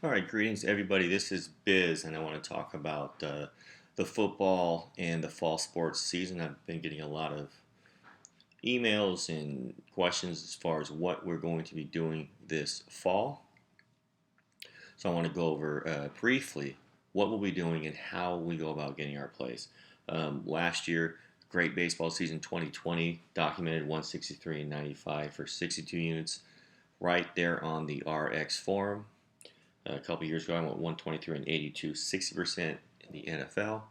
All right, greetings everybody. This is Biz, and I want to talk about the football and the fall sports season. I've been getting a lot of emails and questions as far as what we're going to be doing this fall. So I want to go over briefly what we'll be doing and how we go about getting our plays. Last year, great baseball season 2020 documented 163 and 95 for 62 units right there on the RX forum. A couple years ago, I went 123 and 82, 60% in the NFL.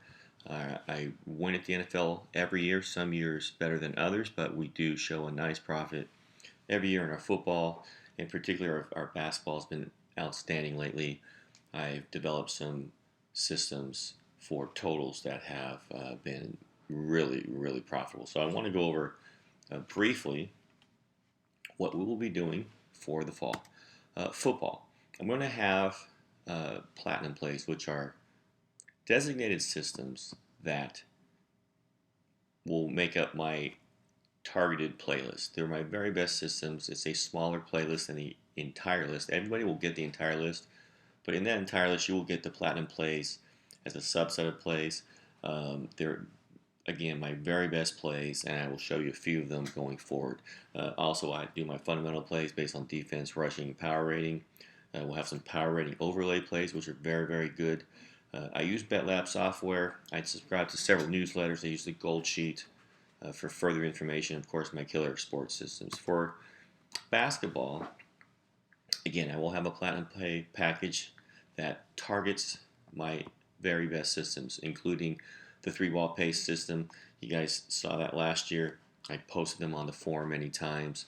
I win at the NFL every year, some years better than others, but we do show a nice profit every year in our football. In particular, our basketball has been outstanding lately. I've developed some systems for totals that have been really, really profitable. So I want to go over briefly what we will be doing for the fall. Football. I'm going to have platinum plays, which are designated systems that will make up my targeted playlist. They're my very best systems. It's a smaller playlist than the entire list. Everybody will get the entire list, but in that entire list, you will get the platinum plays as a subset of plays. They're again my very best plays, and I will show you a few of them going forward. Also, I do my fundamental plays based on defense, rushing, and power rating. We'll have some power rating overlay plays, which are very, very good. I use BetLab software. I subscribe to several newsletters. I use the Gold Sheet for further information. Of course, my killer sports systems. For basketball, again, I will have a platinum play package that targets my very best systems, including the three ball pace system. You guys saw that last year. I posted them on the forum many times.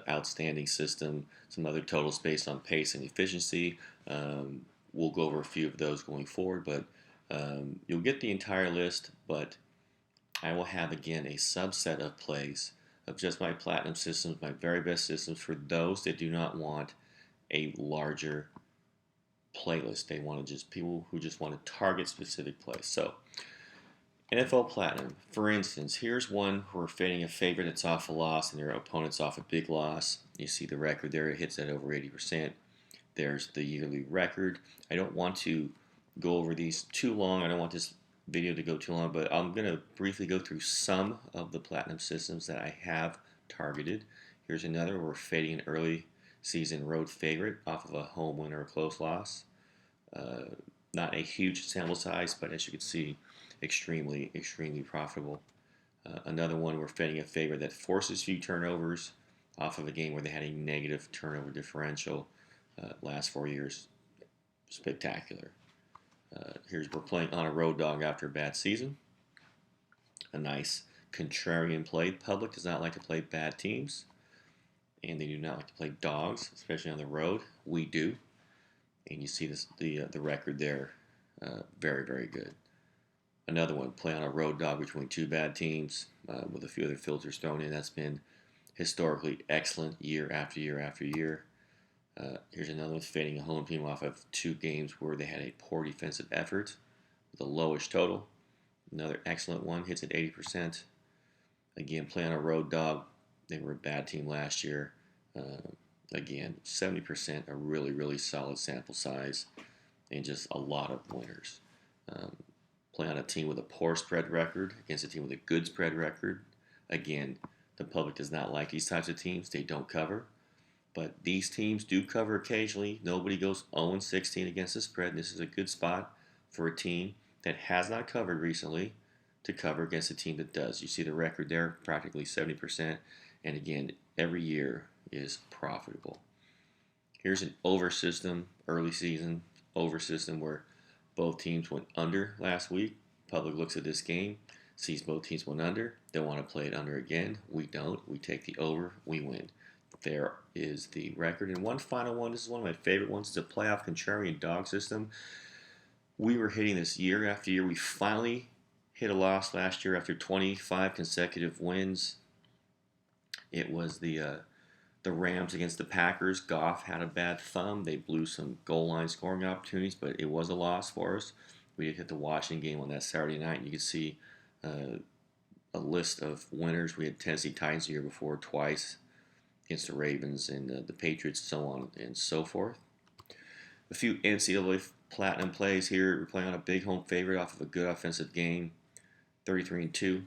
Outstanding system. Some other totals based on pace and efficiency. We'll go over a few of those going forward, but you'll get the entire list. But I will have again a subset of plays of just my platinum systems, my very best systems for those that do not want a larger playlist. They want to just people who just want to target specific plays. So NFL Platinum, for instance, here's one where we're fading a favorite that's off a loss and their opponent's off a big loss. You see the record there, it hits at over 80%. There's the yearly record. I don't want to go over these too long. I don't want this video to go too long, but I'm going to briefly go through some of the platinum systems that I have targeted. Here's another where we're fading an early season road favorite off of a home win or a close loss. Not a huge sample size, but as you can see, extremely, extremely profitable. Another one, we're fading a favorite that forces few turnovers off of a game where they had a negative turnover differential. Last 4 years, spectacular. Here's we're playing on a road dog after a bad season. A nice contrarian play. The public does not like to play bad teams, and they do not like to play dogs, especially on the road. We do, and you see this the record there, very, very good. Another one, play on a road dog between two bad teams with a few other filters thrown in. That's been historically excellent year after year after year. Here's another one, fading a home team off of two games where they had a poor defensive effort with a lowish total. Another excellent one, hits at 80%. Again, play on a road dog. They were a bad team last year. Again, 70%, a really, really solid sample size, and just a lot of winners. Play on a team with a poor spread record against a team with a good spread record. Again, the public does not like these types of teams. They don't cover. But these teams do cover occasionally. Nobody goes 0-16 against the spread. And this is a good spot for a team that has not covered recently to cover against a team that does. You see the record there, practically 70%. And again, every year is profitable. Here's an over system, early season over system where both teams went under last week. Public looks at this game, sees both teams went under. They want to play it under again. We don't. We take the over. We win. There is the record. And one final one. This is one of my favorite ones. It's a playoff contrarian dog system. We were hitting this year after year. We finally hit a loss last year after 25 consecutive wins. It was the Rams against the Packers. Goff had a bad thumb. They blew some goal line scoring opportunities, but it was a loss for us. We did hit the Washington game on that Saturday night, and you can see a list of winners. We had Tennessee Titans the year before twice against the Ravens and the Patriots, so on and so forth. A few NCAA Platinum plays here. We're playing on a big home favorite off of a good offensive game. 33-2.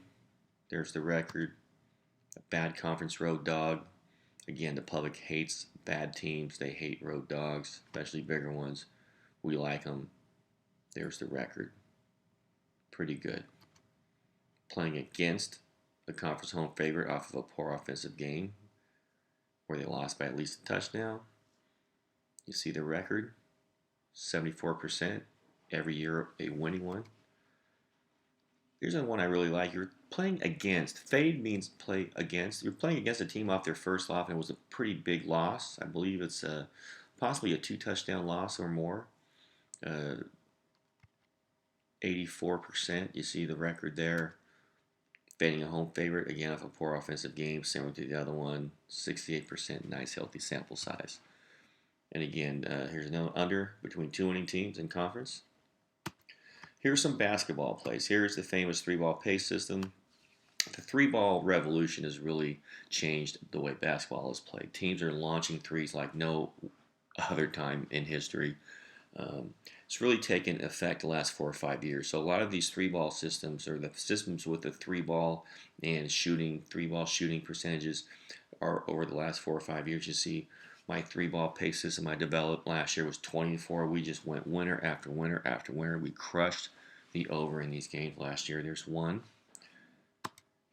There's the record. A bad conference road dog. Again, the public hates bad teams. They hate road dogs, especially bigger ones. We like them. There's the record. Pretty good. Playing against the conference home favorite off of a poor offensive game where they lost by at least a touchdown. You see the record. 74%. Every year a winning one. Here's one I really like. You're playing against. Fade means play against. You're playing against a team off their first loss, and it was a pretty big loss. I believe it's possibly a 2-touchdown loss or more. 84%. You see the record there. Fading a home favorite, again, off a poor offensive game, similar to the other one. 68%. Nice, healthy sample size. And again, here's another under between two winning teams in conference. Here's some basketball plays. Here's the famous three-ball pace system. The three-ball revolution has really changed the way basketball is played. Teams are launching threes like no other time in history. It's really taken effect the last 4 or 5 years. So a lot of these three-ball systems, or the systems with the three-ball and three-ball shooting percentages, are over the last 4 or 5 years. You see, my three-ball pace system I developed last year was 24. We just went winner after winner after winner. We crushed the over in these games last year. There's one.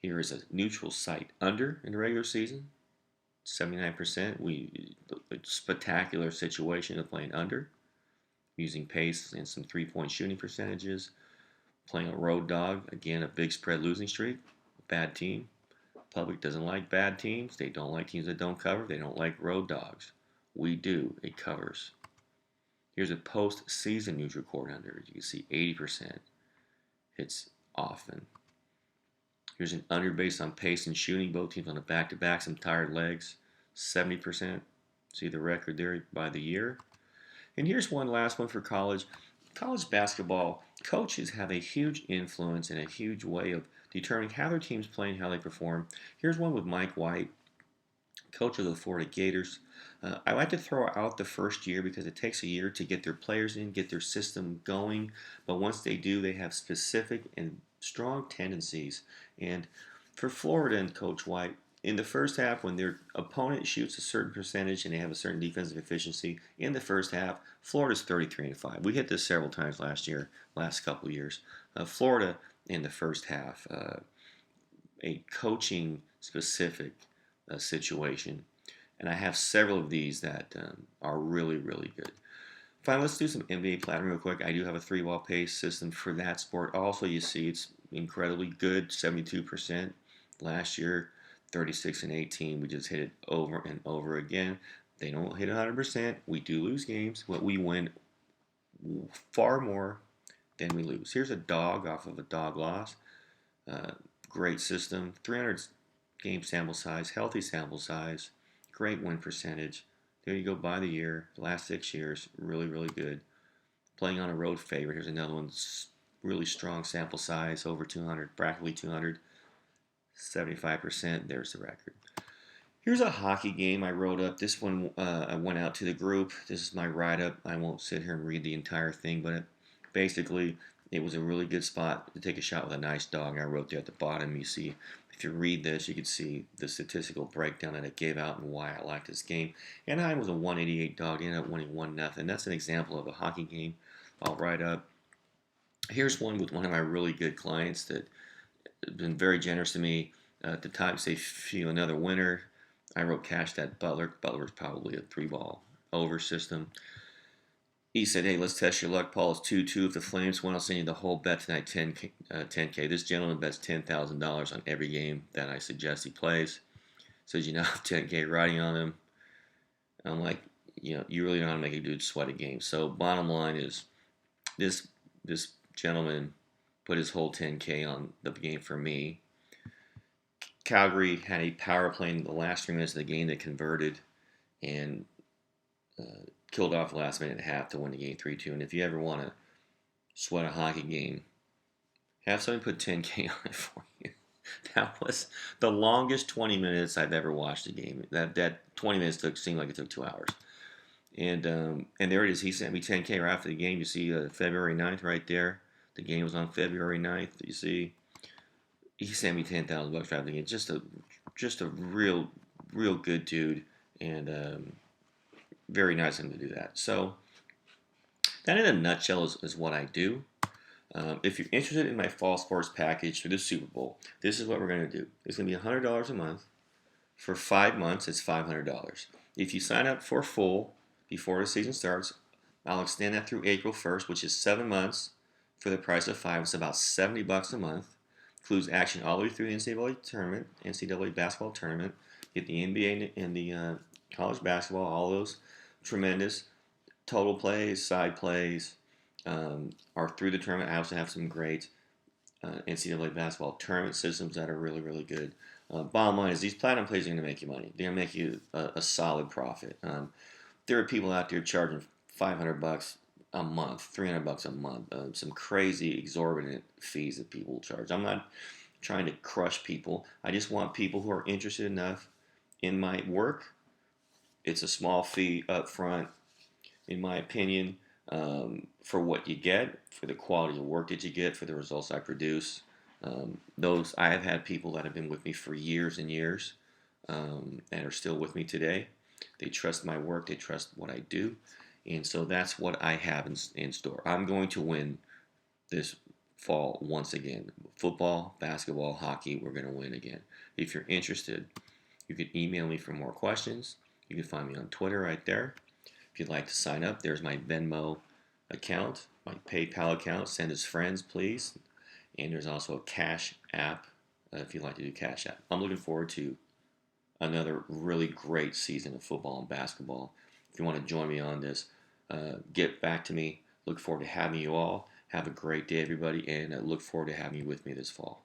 Here is a neutral site under in the regular season. 79%. A spectacular situation of playing under, using pace and some three-point shooting percentages. Playing a road dog, again, a big spread losing streak. Bad team. Public doesn't like bad teams. They don't like teams that don't cover. They don't like road dogs. We do. It covers. Here's a post-season neutral court under. You can see 80% hits often. Here's an under based on pace and shooting. Both teams on a back-to-back. Some tired legs. 70%. See the record there by the year. And here's one last one for college. College basketball, coaches have a huge influence and a huge way of determining how their teams play and how they perform. Here's one with Mike White, coach of the Florida Gators. I like to throw out the first year because it takes a year to get their players in, get their system going. But once they do, they have specific and strong tendencies. And for Florida and Coach White, in the first half, when their opponent shoots a certain percentage and they have a certain defensive efficiency, in the first half, Florida's 33-5. We hit this several times last couple of years. Florida in the first half, a coaching specific situation. And I have several of these that are really, really good. Fine, let's do some NBA Platinum real quick. I do have a three-ball pace system for that sport. Also, you see it's incredibly good, 72%. Last year, 36-18. We just hit it over and over again. They don't hit 100%. We do lose games, but we win far more than we lose. Here's a dog off of a dog loss. Great system. 300 game sample size, healthy sample size, great win percentage. There you go by the year. The last 6 years, really, really good. Playing on a road favorite. Here's another one. Really strong sample size, over 200, practically 200. 75%. There's the record. Here's a hockey game I wrote up. This one I went out to the group. This is my write-up. I won't sit here and read the entire thing, but basically it was a really good spot to take a shot with a nice dog. I wrote there at the bottom. You see, if you read this, you can see the statistical breakdown that it gave out and why I liked this game. Anaheim was a 188 dog. Ended up winning 1-0. That's an example of a hockey game I'll write up. Here's one with one of my really good clients that been very generous to me. At the time, say, feel another winner. I wrote cash that Butler. Butler's probably a three-ball over system. He said, hey, let's test your luck. Paul is 2-2. If the Flames win, I'll send you the whole bet tonight, 10K. This gentleman bets $10,000 on every game that I suggest he plays. Says, you know, 10K riding on him. I'm like, you know, you really know how to make a dude sweat a game. So bottom line is, this gentleman put his whole 10K on the game for me. Calgary had a power play in the last 3 minutes of the game that converted and killed off the last minute and a half to win the game 3-2. And if you ever want to sweat a hockey game, have somebody put 10K on it for you. That was the longest 20 minutes I've ever watched a game. That 20 minutes seemed like it took 2 hours. And there it is. He sent me 10K right after the game. You see February 9th right there. The game was on February 9th. You see, he sent me $10,000 right after the game. Just a real good dude, and very nice of him to do that. So that in a nutshell is what I do. If you're interested in my fall sports package for the Super Bowl, this is what we're going to do. It's going to be $100 a month. For 5 months, it's $500. If you sign up for full before the season starts, I'll extend that through April 1st, which is 7 months for the price of 5. It's about $70 a month. Includes action all the way through the NCAA tournament, NCAA basketball tournament. Get the NBA and the college basketball, all those tremendous total plays, side plays, are through the tournament. I also have some great NCAA basketball tournament systems that are really good. Bottom line is these platinum plays are going to make you money. They're going to make you a solid profit. There are people out there charging $500 a month, $300 a month, some crazy exorbitant fees that people charge. I'm not trying to crush people. I just want people who are interested enough in my work. It's a small fee up front, in my opinion, for what you get, for the quality of work that you get, for the results I produce. Those I have had people that have been with me for years and years, and are still with me today. They trust my work. They trust what I do, and so that's what I have in store. I'm going to win this fall once again. Football, basketball, hockey. We're going to win again. If you're interested, you can email me for more questions. You can find me on Twitter right there. If you'd like to sign up, there's my Venmo account, my PayPal account. Send us friends, please. And there's also a Cash App if you'd like to do Cash App. I'm looking forward to another really great season of football and basketball. If you want to join me on this, get back to me. Look forward to having you all. Have a great day, everybody, and I look forward to having you with me this fall.